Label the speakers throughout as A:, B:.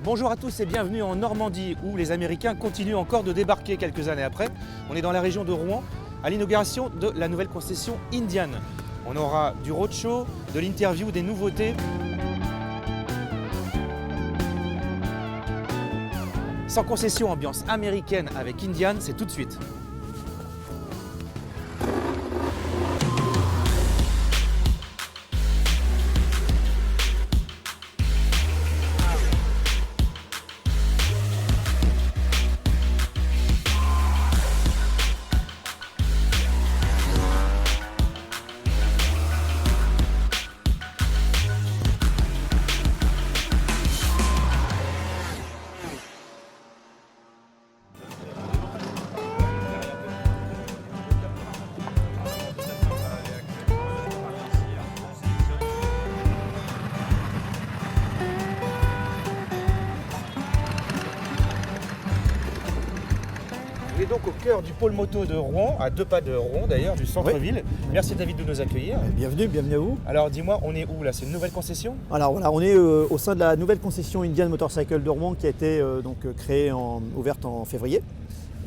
A: Bonjour à tous et bienvenue en Normandie où les Américains continuent encore de débarquer quelques années après. On est dans la région de Rouen à l'inauguration de la nouvelle concession Indian. On aura du roadshow, de l'interview, des nouveautés. Sans concession, ambiance américaine avec Indian, c'est tout de suite. On est donc au cœur du pôle moto de Rouen, à 2 pas de Rouen d'ailleurs, du centre-ville.
B: Oui.
A: Merci David de nous accueillir.
B: Bienvenue à vous.
A: Alors dis-moi, on est où là? C'est une nouvelle concession?
B: Alors voilà, on est au sein de la nouvelle concession Indian Motorcycle de Rouen qui a été créée, ouverte en février.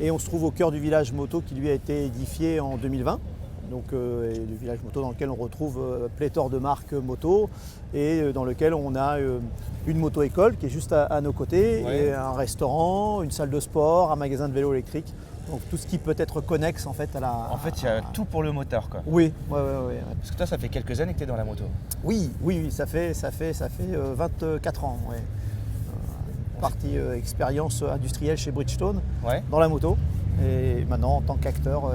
B: Et on se trouve au cœur du village moto qui lui a été édifié en 2020. Donc et le village moto dans lequel on retrouve pléthore de marques moto et dans lequel on a une moto-école qui est juste à nos côtés,
A: Ouais.
B: et un restaurant, une salle de sport, un magasin de vélo électrique. Donc tout ce qui peut être connexe en fait à la...
A: En fait, il y a tout pour le motard quoi.
B: Oui, ouais.
A: Parce que toi, ça fait quelques années que tu es dans la moto.
B: Oui, ça fait 24 ans. Ouais. Partie expérience industrielle chez Bridgestone
A: Ouais.
B: dans la moto et maintenant en tant qu'acteur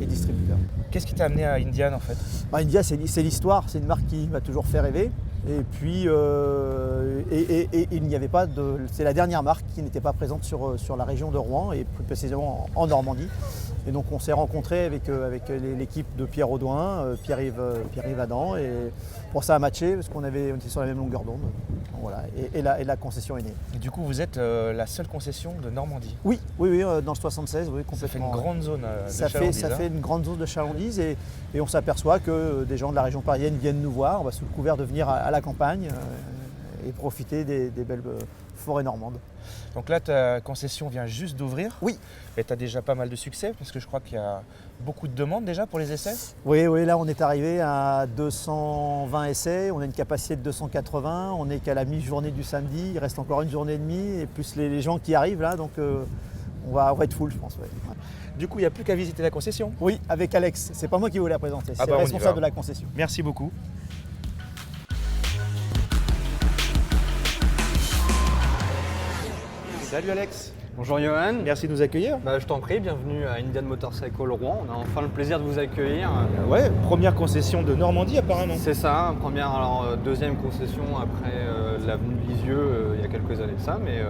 B: et distributeur.
A: Qu'est-ce qui t'a amené à Indian en fait?
B: India, c'est l'histoire, c'est une marque qui m'a toujours fait rêver. Et puis, il n'y avait pas de. C'est la dernière marque qui n'était pas présente sur la région de Rouen et plus précisément en Normandie. Et donc on s'est rencontrés avec l'équipe de Pierre Audouin, Pierre-Yves Adam, et pour ça a matché parce qu'on était sur la même longueur d'onde. Voilà. Et la concession est née.
A: Et du coup, vous êtes la seule concession de Normandie.
B: Oui, dans le 76, oui, complètement.
A: Ça fait une grande zone de
B: Ça
A: chalandise, hein.
B: fait une grande zone de chalandise et on s'aperçoit que des gens de la région parisienne viennent nous voir sous le couvert de venir à la campagne et profiter des belles forêts normandes.
A: Donc là, ta concession vient juste d'ouvrir.
B: Oui.
A: Et tu as déjà pas mal de succès parce que je crois qu'il y a beaucoup de demandes déjà pour les essais.
B: Oui, là on est arrivé à 220 essais, on a une capacité de 280, on n'est qu'à la mi-journée du samedi, il reste encore une journée et demie et plus les gens qui arrivent là, donc on va être full je pense. Ouais.
A: Du coup, il n'y a plus qu'à visiter la concession.
B: Oui, avec Alex, c'est pas moi qui vais vous la présenter, c'est
A: on
B: le
A: y va.
B: responsable de la concession.
A: Merci beaucoup. Salut Alex,
C: Bonjour Johan.
A: merci de nous accueillir.
C: Je t'en prie, bienvenue à Indian Motorcycle Rouen. On a enfin le plaisir de vous accueillir.
A: Ouais, première concession de Normandie apparemment.
C: C'est ça, deuxième concession après l'avenue de Lisieux il y a quelques années de ça, mais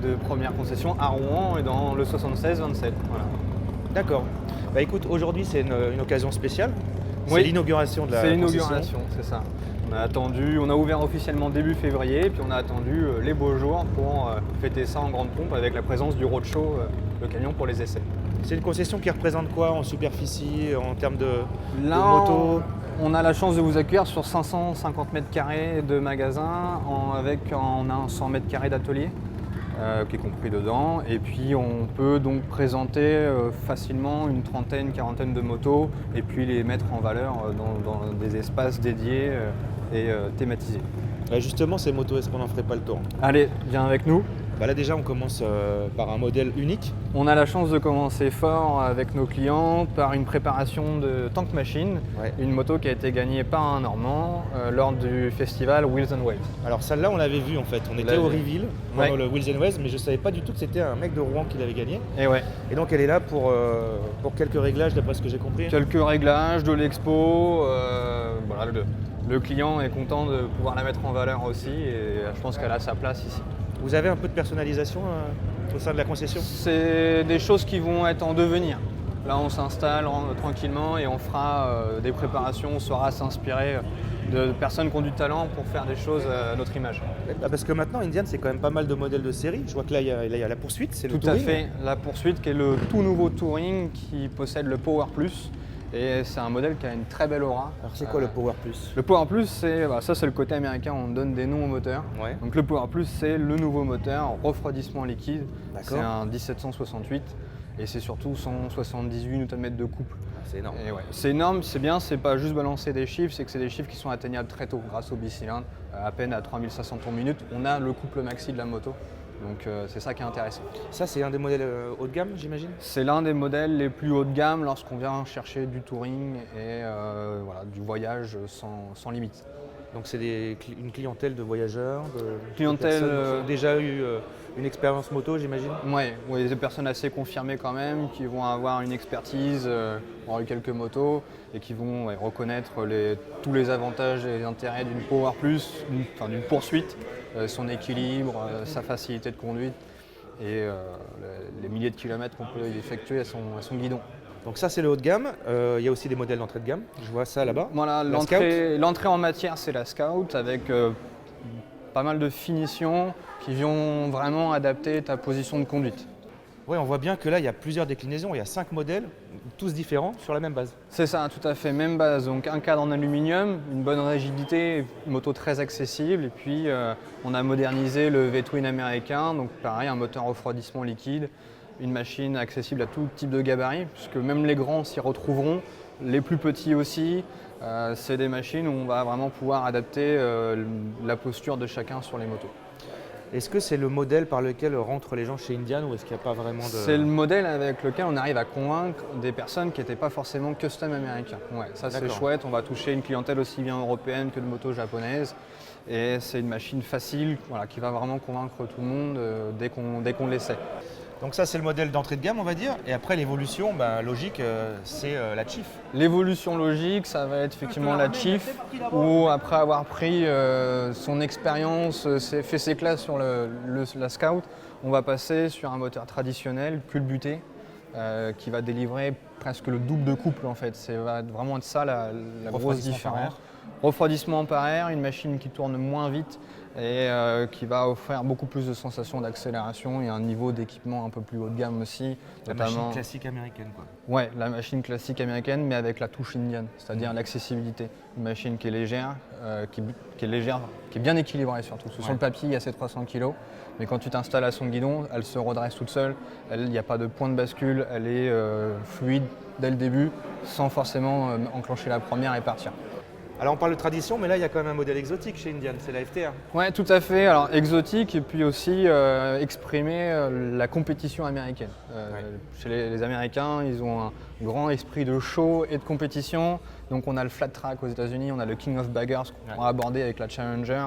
C: de première concession à Rouen et dans le 76-27. Voilà.
A: D'accord. Bah écoute, aujourd'hui c'est une occasion spéciale. C'est
C: Oui.
A: l'inauguration de la
C: C'est
A: concession.
C: l'inauguration, c'est ça. On a ouvert officiellement début février, puis on a attendu les beaux jours pour fêter ça en grande pompe avec la présence du roadshow, le camion pour les essais.
A: C'est une concession qui représente quoi en superficie, en termes de
C: Là,
A: moto?
C: on a la chance de vous accueillir sur 550 mètres carrés de magasin, on a un 100 mètres carrés d'atelier qui est compris dedans. Et puis on peut donc présenter facilement une trentaine, quarantaine de motos et puis les mettre en valeur dans des espaces dédiés et thématisés.
A: Bah justement, ces motos, est-ce qu'on n'en ferait pas le tour?
C: Allez, viens avec nous.
A: Bah là déjà, on commence par un modèle unique.
C: On a la chance de commencer fort avec nos clients par une préparation de Tank Machine,
A: Ouais.
C: une moto qui a été gagnée par un Normand lors du festival Wheels and Waves.
A: Alors celle-là, on l'avait vue en fait. On était
C: l'avait
A: au
C: vue.
A: Reveal pendant
C: Ouais.
A: le Wheels and Waves, mais je savais pas du tout que c'était un mec de Rouen qui l'avait gagné.
C: Et ouais,
A: Et donc elle est là pour quelques réglages, d'après ce que j'ai compris.
C: quelques réglages de l'expo, voilà, le client est content de pouvoir la mettre en valeur aussi et je pense qu'elle a sa place ici.
A: Vous avez un peu de personnalisation au sein de la concession?
C: C'est des choses qui vont être en devenir. Là, on s'installe tranquillement et on fera des préparations, on saura s'inspirer de personnes qui ont du talent pour faire des choses à notre image.
A: Bah, parce que maintenant, Indian, c'est quand même pas mal de modèles de série. Je vois que là, il y a la poursuite, c'est le
C: Tout à
A: touring.
C: fait. La poursuite qui est le tout nouveau Touring qui possède le Power Plus Et c'est un modèle qui a une très belle aura.
B: Alors c'est quoi le Power Plus?
C: Le Power Plus, ça c'est le côté américain, on donne des noms aux moteurs.
A: Ouais.
C: Donc le Power Plus, c'est le nouveau moteur, refroidissement liquide. C'est
A: D'accord.
C: un 1768 et c'est surtout 178 Nm de couple.
A: C'est énorme.
C: Et ouais, c'est énorme, c'est bien, c'est pas juste balancer des chiffres, c'est que c'est des chiffres qui sont atteignables très tôt grâce au bicylindre, à peine à 3500 tours minute. On a le couple maxi de la moto, donc c'est ça qui est intéressant.
A: Ça, c'est un des modèles haut de gamme, j'imagine?
C: C'est l'un des modèles les plus haut de gamme lorsqu'on vient chercher du touring et voilà, du voyage sans limite.
A: Donc c'est une clientèle de voyageurs,
C: Clientèle,
A: de personnes qui ont déjà eu une expérience moto, j'imagine?
C: Ouais, des personnes assez confirmées quand même, qui vont avoir une expertise, avoir eu quelques motos et qui vont reconnaître tous les avantages et les intérêts d'une Power Plus, d'une poursuite, son équilibre, sa facilité de conduite et les milliers de kilomètres qu'on peut effectuer à son guidon.
A: Donc ça, c'est le haut de gamme. Il y a aussi des modèles d'entrée de gamme. Je vois ça là-bas.
C: Voilà,
A: La Scout.
C: l'entrée en matière, c'est la Scout avec pas mal de finitions qui vont vraiment adapter ta position de conduite.
A: Oui, on voit bien que là, il y a plusieurs déclinaisons. Il y a 5 modèles, tous différents, sur la même base.
C: C'est ça, tout à fait, même base. Donc un cadre en aluminium, une bonne rigidité, une moto très accessible. Et puis on a modernisé le V-twin américain, donc pareil, un moteur refroidissement liquide, une machine accessible à tout type de gabarit, puisque même les grands s'y retrouveront, les plus petits aussi. C'est des machines où on va vraiment pouvoir adapter la posture de chacun sur les motos.
A: Est-ce que c'est le modèle par lequel rentrent les gens chez Indian ou est-ce qu'il n'y a pas vraiment de...
C: C'est le modèle avec lequel on arrive à convaincre des personnes qui n'étaient pas forcément custom américains. Ouais, ça c'est
A: D'accord.
C: chouette, on va toucher une clientèle aussi bien européenne que de moto japonaise. Et c'est une machine facile voilà, qui va vraiment convaincre tout le monde dès qu'on l'essaie.
A: Donc ça, c'est le modèle d'entrée de gamme, on va dire. Et après, l'évolution logique, c'est la Chief.
C: L'évolution logique, ça va être effectivement la Chief, où après avoir pris son expérience, fait ses classes sur la Scout, on va passer sur un moteur traditionnel, culbuté, qui va délivrer presque le double de couple en fait. C'est va vraiment être ça la grosse différence. Refroidissement par air, une machine qui tourne moins vite et qui va offrir beaucoup plus de sensations d'accélération et un niveau d'équipement un peu plus haut de gamme aussi.
A: La machine classique américaine, quoi.
C: Ouais, la machine classique américaine, mais avec la touche Indian, c'est-à-dire l'accessibilité. Une machine qui est légère, qui est bien équilibrée surtout. Sur le papier, il y a ses 300 kg, mais quand tu t'installes à son guidon, elle se redresse toute seule. Il n'y a pas de point de bascule, elle est fluide dès le début, sans forcément enclencher la première et partir.
A: Alors on parle de tradition, mais là il y a quand même un modèle exotique chez Indian, c'est la FTR.
C: Ouais, tout à fait. Alors exotique et puis aussi exprimer la compétition américaine. Chez les Américains, ils ont un grand esprit de show et de compétition. Donc on a le flat track aux États-Unis, on a le King of Baggers qu'on va aborder avec la Challenger.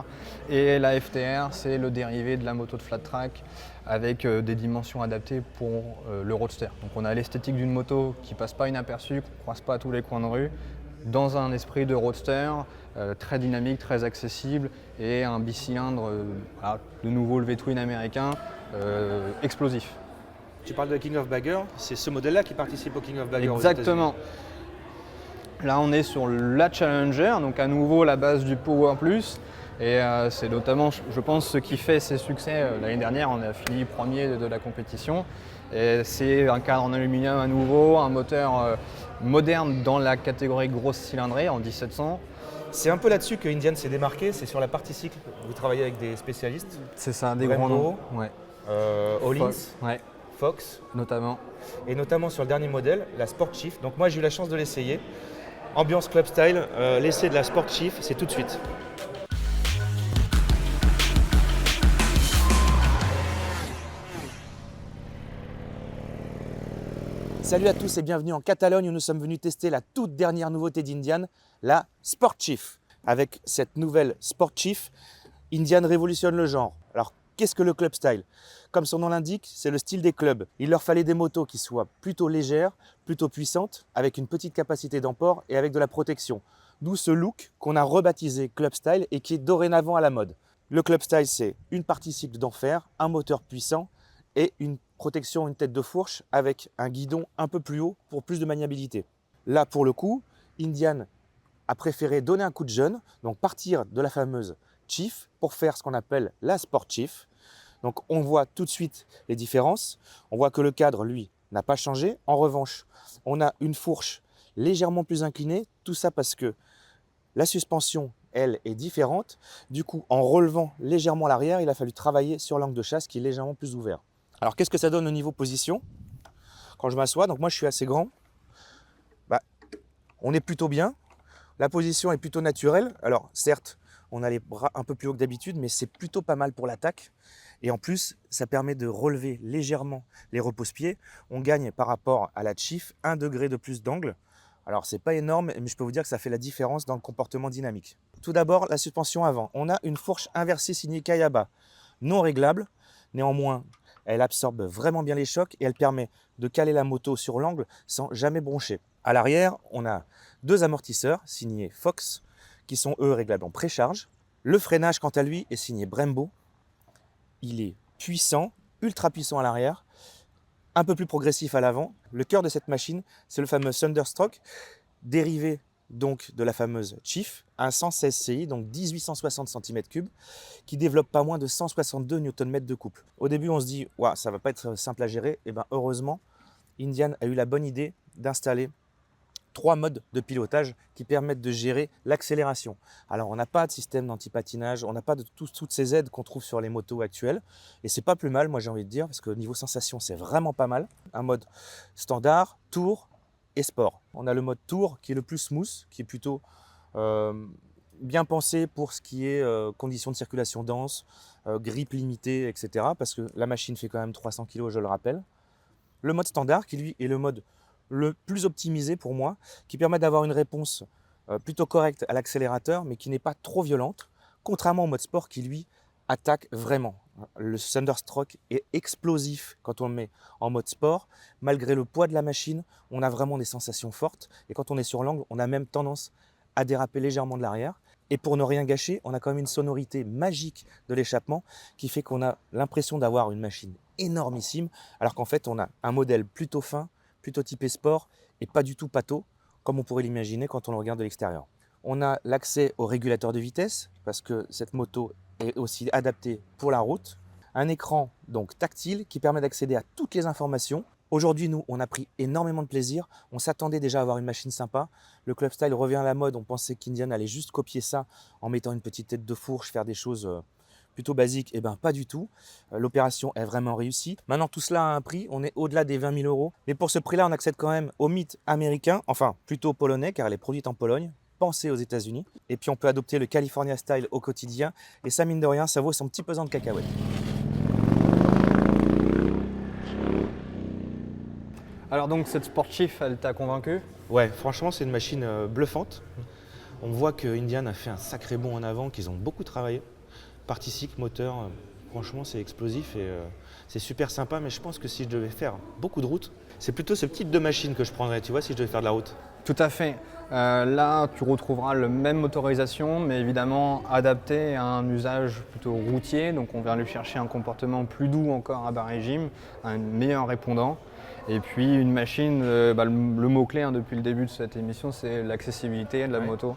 C: Et la FTR, c'est le dérivé de la moto de flat track avec des dimensions adaptées pour le roadster. Donc on a l'esthétique d'une moto qui passe pas inaperçue, qu'on ne croise pas à tous les coins de rue, dans un esprit de roadster, très dynamique, très accessible et un bicylindre, de nouveau le V-twin américain, explosif.
A: Tu parles de King of Bagger, c'est ce modèle-là qui participe au King of Bagger.
C: Exactement. Là on est sur la Challenger, donc à nouveau la base du Power Plus. Et c'est notamment, je pense, ce qui fait ses succès. L'année dernière, on a fini premier de la compétition. Et c'est un cadre en aluminium à nouveau, un moteur moderne dans la catégorie grosse cylindrée en 1700.
A: C'est un peu là-dessus que Indian s'est démarqué, c'est sur la partie cycle. Vous travaillez avec des spécialistes.
C: C'est ça, des grands noms. Ouais.
A: Hollins,
C: ouais,
A: Fox,
C: notamment.
A: Et notamment sur le dernier modèle, la Sport Chief. Donc moi j'ai eu la chance de l'essayer. Ambiance club style, l'essai de la Sport Chief, c'est tout de suite. Salut à tous et bienvenue en Catalogne où nous sommes venus tester la toute dernière nouveauté d'Indian, la Sport Chief. Avec cette nouvelle Sport Chief, Indian révolutionne le genre. Alors qu'est-ce que le club style? Comme son nom l'indique, c'est le style des clubs. Il leur fallait des motos qui soient plutôt légères, plutôt puissantes, avec une petite capacité d'emport et avec de la protection. D'où ce look qu'on a rebaptisé club style et qui est dorénavant à la mode. Le club style, c'est une partie cycle d'enfer, un moteur puissant et une protection, une tête de fourche avec un guidon un peu plus haut pour plus de maniabilité. Là, pour le coup, Indian a préféré donner un coup de jeune, donc partir de la fameuse Chief pour faire ce qu'on appelle la Sport Chief. Donc on voit tout de suite les différences. On voit que le cadre, lui, n'a pas changé. En revanche, on a une fourche légèrement plus incliné. Tout ça parce que la suspension, elle, est différente. Du coup, en relevant légèrement l'arrière, il a fallu travailler sur l'angle de chasse qui est légèrement plus ouvert. Alors, qu'est-ce que ça donne au niveau position? Quand je m'assois, donc moi je suis assez grand, on est plutôt bien. La position est plutôt naturelle. Alors, certes, on a les bras un peu plus haut que d'habitude, mais c'est plutôt pas mal pour l'attaque. Et en plus, ça permet de relever légèrement les repose-pieds. On gagne par rapport à la Chief 1 degré de plus d'angle. Alors, c'est pas énorme, mais je peux vous dire que ça fait la différence dans le comportement dynamique. Tout d'abord, la suspension avant. On a une fourche inversée signée Kayaba, non réglable. Néanmoins, elle absorbe vraiment bien les chocs et elle permet de caler la moto sur l'angle sans jamais broncher. À l'arrière, on a 2 amortisseurs signés Fox, qui sont eux réglables en précharge. Le freinage, quant à lui, est signé Brembo. Il est puissant, ultra puissant à l'arrière, un peu plus progressif à l'avant. Le cœur de cette machine, c'est le fameux Thunderstroke, dérivé donc de la fameuse Chief, un 116 CI, donc 1860 cm3, qui développe pas moins de 162 Nm de couple. Au début, on se dit, ouais, ça va pas être simple à gérer. Et bien heureusement, Indian a eu la bonne idée d'installer 3 modes de pilotage qui permettent de gérer l'accélération. Alors, on n'a pas de système d'anti-patinage, on n'a pas de toutes ces aides qu'on trouve sur les motos actuelles. Et c'est pas plus mal, moi j'ai envie de dire, parce que niveau sensation, c'est vraiment pas mal. Un mode standard, tour et sport. On a le mode tour qui est le plus smooth, qui est plutôt bien pensé pour ce qui est conditions de circulation dense, grip limitée, etc. Parce que la machine fait quand même 300 kg, je le rappelle. Le mode standard, qui lui est le mode le plus optimisé pour moi, qui permet d'avoir une réponse plutôt correcte à l'accélérateur, mais qui n'est pas trop violente, contrairement au mode sport qui, lui, attaque vraiment. Le Thunderstroke est explosif quand on le met en mode sport. Malgré le poids de la machine, on a vraiment des sensations fortes. Et quand on est sur l'angle, on a même tendance à déraper légèrement de l'arrière. Et pour ne rien gâcher, on a quand même une sonorité magique de l'échappement qui fait qu'on a l'impression d'avoir une machine énormissime, alors qu'en fait, on a un modèle plutôt fin, plutôt typé sport et pas du tout pâteau, comme on pourrait l'imaginer quand on le regarde de l'extérieur. On a l'accès au régulateur de vitesse, parce que cette moto est aussi adaptée pour la route. Un écran donc tactile qui permet d'accéder à toutes les informations. Aujourd'hui, nous, on a pris énormément de plaisir. On s'attendait déjà à avoir une machine sympa. Le Club Style revient à la mode. On pensait qu'Indian allait juste copier ça en mettant une petite tête de fourche, faire des choses plutôt basiques. Eh bien, pas du tout. L'opération est vraiment réussie. Maintenant, tout cela a un prix. On est au-delà des 20 000 €. Mais pour ce prix-là, on accède quand même au mythe américain, enfin plutôt polonais, car elle est produite en Pologne, pensée aux États-Unis. Et puis, on peut adopter le California Style au quotidien. Et ça, mine de rien, ça vaut son petit pesant de cacahuètes.
C: Alors donc cette Sport Chief, elle t'a convaincu?
A: Ouais, franchement, c'est une machine bluffante. On voit que Indian a fait un sacré bond en avant, qu'ils ont beaucoup travaillé. Partie cycle, moteur, franchement, c'est explosif et c'est super sympa. Mais je pense que si je devais faire beaucoup de route, c'est plutôt ce type de machine que je prendrais, tu vois, si je devais faire de la route.
C: Tout à fait. Là, tu retrouveras la même motorisation, mais évidemment adaptée à un usage plutôt routier. Donc on vient lui chercher un comportement plus doux encore à bas régime, un meilleur répondant. Et puis une machine, le mot-clé depuis le début de cette émission, c'est l'accessibilité de la moto.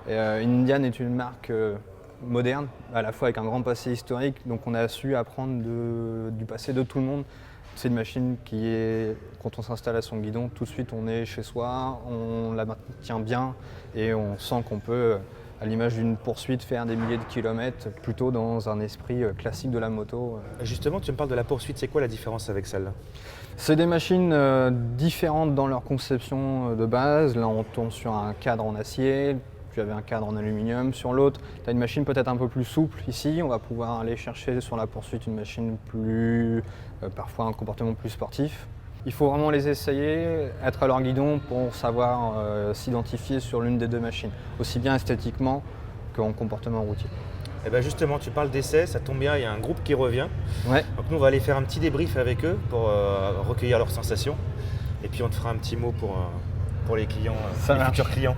C: Et, Indian est une marque moderne, à la fois avec un grand passé historique, donc on a su apprendre du passé de tout le monde. C'est une machine qui est, quand on s'installe à son guidon, tout de suite on est chez soi, on la maintient bien et on sent qu'on peut, à l'image d'une poursuite, faire des milliers de kilomètres plutôt dans un esprit classique de la moto.
A: Justement, tu me parles de la poursuite, c'est quoi la différence avec celle-là?
C: C'est des machines différentes dans leur conception de base. Là, on tourne sur un cadre en acier, tu avais un cadre en aluminium. Sur l'autre, tu as une machine peut-être un peu plus souple ici. On va pouvoir aller chercher sur la poursuite une machine plus, parfois un comportement plus sportif. Il faut vraiment les essayer, être à leur guidon pour savoir s'identifier sur l'une des deux machines, aussi bien esthétiquement qu'en comportement routier.
A: Et bien justement, tu parles d'essai, ça tombe bien, il y a un groupe qui revient.
C: Ouais.
A: Donc nous, on va aller faire un petit débrief avec eux pour recueillir leurs sensations. Et puis on te fera un petit mot pour les clients, les futurs clients.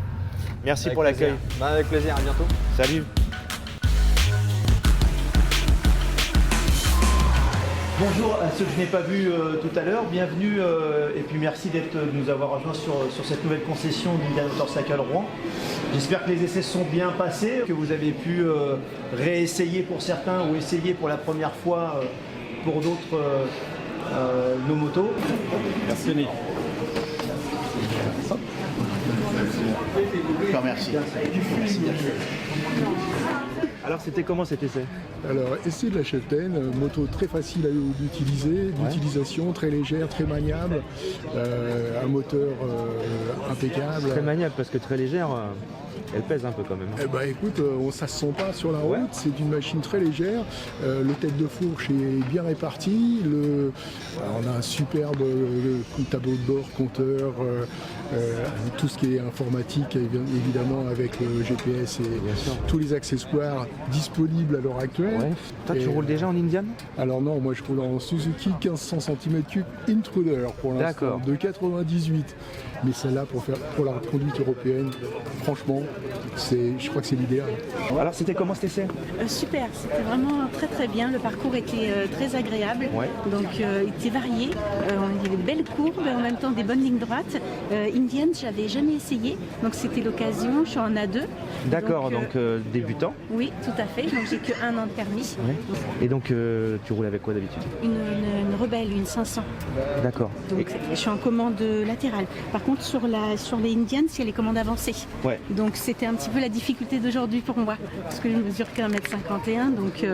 A: Merci
C: avec
A: pour l'accueil.
C: Avec plaisir, à bientôt.
A: Salut.
B: Bonjour à ceux que je n'ai pas vus tout à l'heure, bienvenue et puis merci de nous avoir rejoints sur cette nouvelle concession d'Indian Motorcycle Rouen. J'espère que les essais se sont bien passés, que vous avez pu réessayer pour certains ou essayer pour la première fois pour d'autres nos motos.
D: Merci Nick. Je te remercie. Merci bien.
A: Alors c'était comment cet essai?
E: Alors, essai de la châtaigne, moto très facile à utiliser, d'utilisation, très légère, très maniable, un moteur impeccable.
A: Très maniable parce que très légère, elle pèse un peu quand même.
E: Eh ben, écoute, ça se sent pas sur la route, c'est une machine très légère, le tête de fourche est bien réparti, on a un superbe tableau de bord, compteur, tout ce qui est informatique évidemment avec le GPS et tous les accessoires disponibles à l'heure actuelle.
A: Ouais. Toi tu roules déjà en Indian?
E: Alors non, moi je roule en Suzuki 1500 cm3 Intruder pour l'instant, de 98. Mais celle-là pour la conduite européenne, franchement, je crois que c'est l'idéal.
A: Alors c'était comment cet essai?
F: Super, c'était vraiment très très bien. Le parcours était très agréable, donc il était varié. Il y avait de belles courbes et en même temps des bonnes lignes droites. Indian, j'avais jamais essayé, donc c'était l'occasion. Je suis en A2.
A: D'accord, donc débutant.
F: Oui, tout à fait. Donc j'ai que 1 an de permis.
A: Et donc tu roules avec quoi d'habitude?
F: Une Rebelle, une 500.
A: D'accord.
F: Donc je suis en commande latérale. Par contre sur les Indian, c'est les commandes avancées. Donc c'était un petit peu la difficulté d'aujourd'hui pour moi, parce que je mesure qu'un mètre 51, donc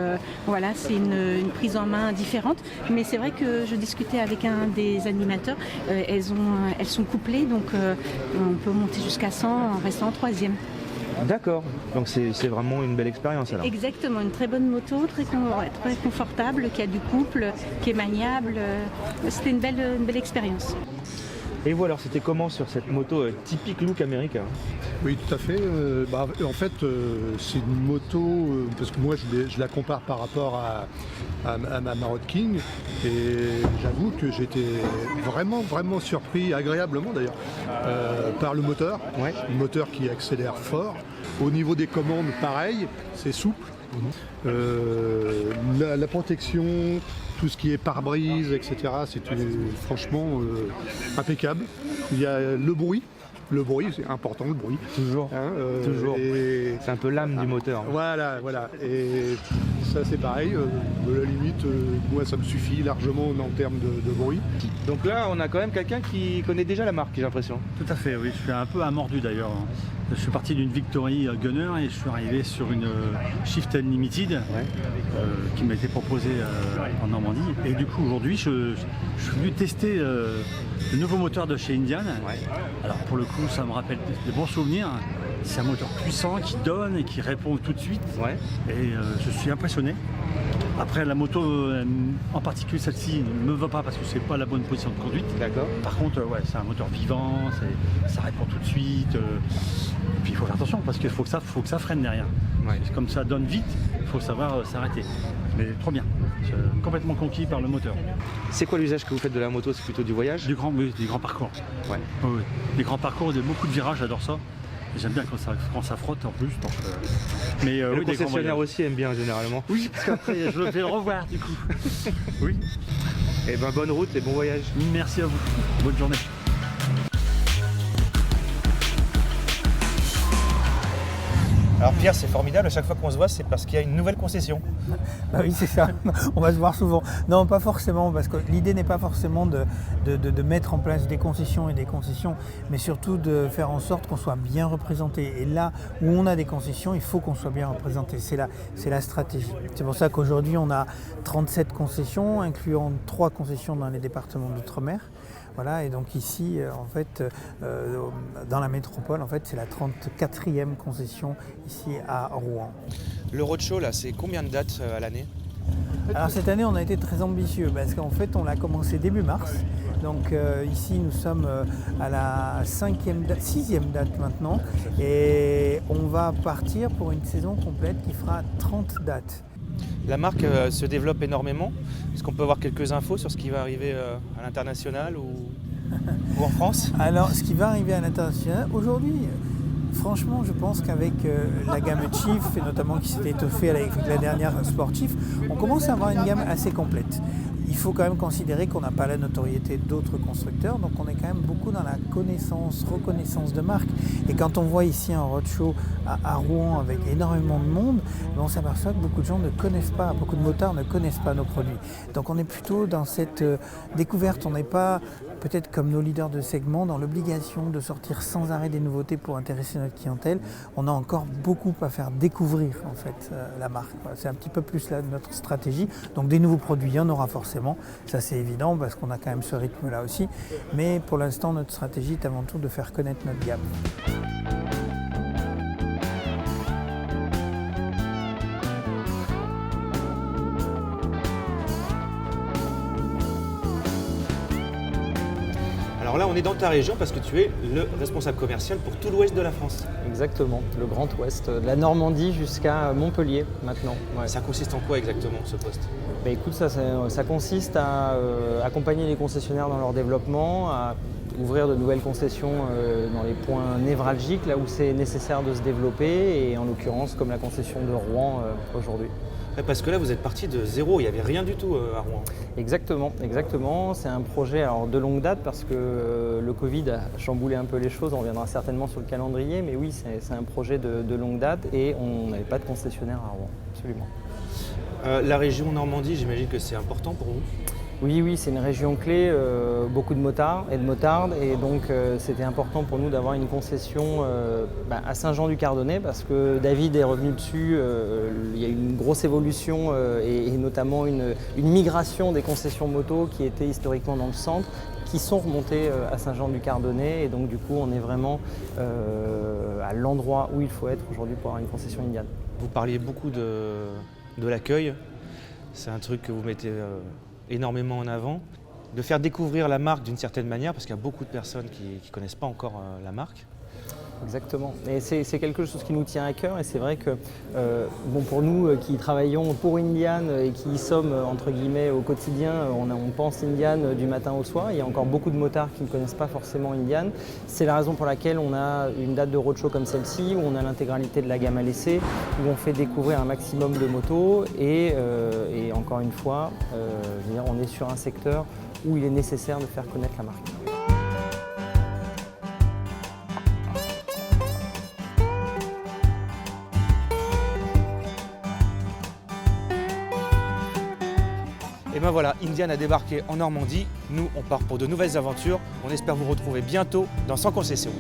F: voilà, c'est une prise en main différente. Mais c'est vrai que je discutais avec un des animateurs, elles sont couplées, donc on peut monter jusqu'à 100 en restant en 3e.
A: D'accord, donc c'est vraiment une belle expérience alors.
F: Exactement, une très bonne moto, très confortable, qui a du couple, qui est maniable. C'était une belle expérience.
A: Et vous alors, c'était comment sur cette moto typique look américain?
E: Oui, tout à fait. En fait, c'est une moto, parce que moi je la compare par rapport à ma Road King, et j'avoue que j'étais vraiment surpris, agréablement d'ailleurs, par le moteur. Un moteur qui accélère fort. Au niveau des commandes, pareil, c'est souple. La protection, tout ce qui est pare-brise, etc., c'est franchement impeccable. Il y a le bruit, c'est important, le bruit.
A: Toujours, toujours. C'est un peu l'âme du moteur.
E: Voilà. Et ça c'est pareil, à la limite, moi ça me suffit largement en termes de bruit.
A: Donc là, on a quand même quelqu'un qui connaît déjà la marque, j'ai l'impression.
G: Tout à fait, oui. Je suis un peu amordu d'ailleurs. Je suis parti d'une Victory Gunner et je suis arrivé sur une Shift Unlimited qui m'a été proposée en Normandie. Et du coup, aujourd'hui, je suis venu tester le nouveau moteur de chez Indian. Alors pour le coup, ça me rappelle des bons souvenirs. C'est un moteur puissant qui donne et qui répond tout de suite. Et je suis impressionné. Après, la moto, en particulier celle-ci, ne me va pas parce que c'est pas la bonne position de conduite.
A: D'accord.
G: Par contre, c'est un moteur vivant, ça répond tout de suite. Et puis il faut faire attention parce qu'il faut que ça freine derrière. Comme ça donne vite, il faut savoir s'arrêter. Mais trop bien. Je suis complètement conquis par le moteur.
A: C'est quoi l'usage que vous faites de la moto? C'est plutôt du voyage?
G: Du grand parcours. Des grands parcours, beaucoup de virages, j'adore ça. J'aime bien quand ça frotte en plus. Donc, mais
A: le concessionnaire aussi aime bien généralement.
G: Oui, parce qu'après je vais le revoir du coup. Oui.
A: Et ben bonne route et bon voyage.
G: Merci à vous. Bonne journée.
A: Alors Pierre, c'est formidable, à chaque fois qu'on se voit, c'est parce qu'il y a une nouvelle concession.
B: Bah oui, c'est ça, on va se voir souvent. Non, pas forcément, parce que l'idée n'est pas forcément de mettre en place des concessions, mais surtout de faire en sorte qu'on soit bien représenté. Et là où on a des concessions, il faut qu'on soit bien représenté. C'est la stratégie. C'est pour ça qu'aujourd'hui, on a 37 concessions, incluant 3 concessions dans les départements d'outre-mer. Voilà, et donc ici, en fait, dans la métropole, en fait, c'est la 34e concession ici à Rouen.
A: Le roadshow, là, c'est combien de dates à l'année?
B: Alors cette année, on a été très ambitieux parce qu'en fait, on l'a commencé début mars. Donc ici, nous sommes à la 6e date maintenant, et on va partir pour une saison complète qui fera 30 dates.
A: La marque se développe énormément. Est-ce qu'on peut avoir quelques infos sur ce qui va arriver à l'international ou en France?
B: Alors, ce qui va arriver à l'international, aujourd'hui,
H: Franchement, je pense qu'avec la gamme Chief, et notamment qui s'est étoffée avec la dernière Sport Chief, on commence à avoir une gamme assez complète. Il faut quand même considérer qu'on n'a pas la notoriété d'autres constructeurs, donc on est quand même beaucoup dans la reconnaissance de marque. Et quand on voit ici un roadshow à Rouen avec énormément de monde, on s'aperçoit que beaucoup de gens ne connaissent pas, beaucoup de motards ne connaissent pas nos produits. Donc on est plutôt dans cette découverte, on n'est pas peut-être comme nos leaders de segment dans l'obligation de sortir sans arrêt des nouveautés pour intéresser notre clientèle. On a encore beaucoup à faire découvrir en fait la marque. Voilà, c'est un petit peu plus là notre stratégie. Donc des nouveaux produits, il y en aura forcément, ça c'est évident parce qu'on a quand même ce rythme là aussi. Mais pour l'instant notre stratégie est avant tout de faire connaître notre gamme.
A: Alors là, on est dans ta région parce que tu es le responsable commercial pour tout l'ouest de la France.
I: Exactement, le Grand Ouest, de la Normandie jusqu'à Montpellier maintenant. Ouais.
A: Ça consiste en quoi exactement ce poste?
I: Bah, écoute, ça consiste à accompagner les concessionnaires dans leur développement, à ouvrir de nouvelles concessions dans les points névralgiques, là où c'est nécessaire de se développer, et en l'occurrence comme la concession de Rouen aujourd'hui.
A: Parce que là, vous êtes parti de zéro, il n'y avait rien du tout à Rouen.
I: Exactement. C'est un projet de longue date parce que le Covid a chamboulé un peu les choses. On reviendra certainement sur le calendrier, mais oui, c'est un projet de longue date et on n'avait pas de concessionnaire à Rouen, absolument.
A: La région Normandie, j'imagine que c'est important pour vous?
I: Oui, c'est une région clé, beaucoup de motards et de motardes, et donc c'était important pour nous d'avoir une concession à Saint-Jean-du-Cardonnet parce que David est revenu dessus, il y a eu une grosse évolution et notamment une migration des concessions moto qui étaient historiquement dans le centre, qui sont remontées à Saint-Jean-du-Cardonnet, et donc du coup on est vraiment à l'endroit où il faut être aujourd'hui pour avoir une concession Indian.
A: Vous parliez beaucoup de l'accueil, c'est un truc que vous mettez énormément en avant, de faire découvrir la marque d'une certaine manière, parce qu'il y a beaucoup de personnes qui ne connaissent pas encore la marque.
I: Exactement, et c'est quelque chose qui nous tient à cœur, et c'est vrai que pour nous qui travaillons pour Indian et qui y sommes entre guillemets au quotidien, on pense Indian du matin au soir. Il y a encore beaucoup de motards qui ne connaissent pas forcément Indian. C'est la raison pour laquelle on a une date de roadshow comme celle-ci, où on a l'intégralité de la gamme à l'essai, où on fait découvrir un maximum de motos, et encore une fois, on est sur un secteur où il est nécessaire de faire connaître la marque.
A: Et ben voilà, Indian a débarqué en Normandie. Nous, on part pour de nouvelles aventures. On espère vous retrouver bientôt dans Sans Concession.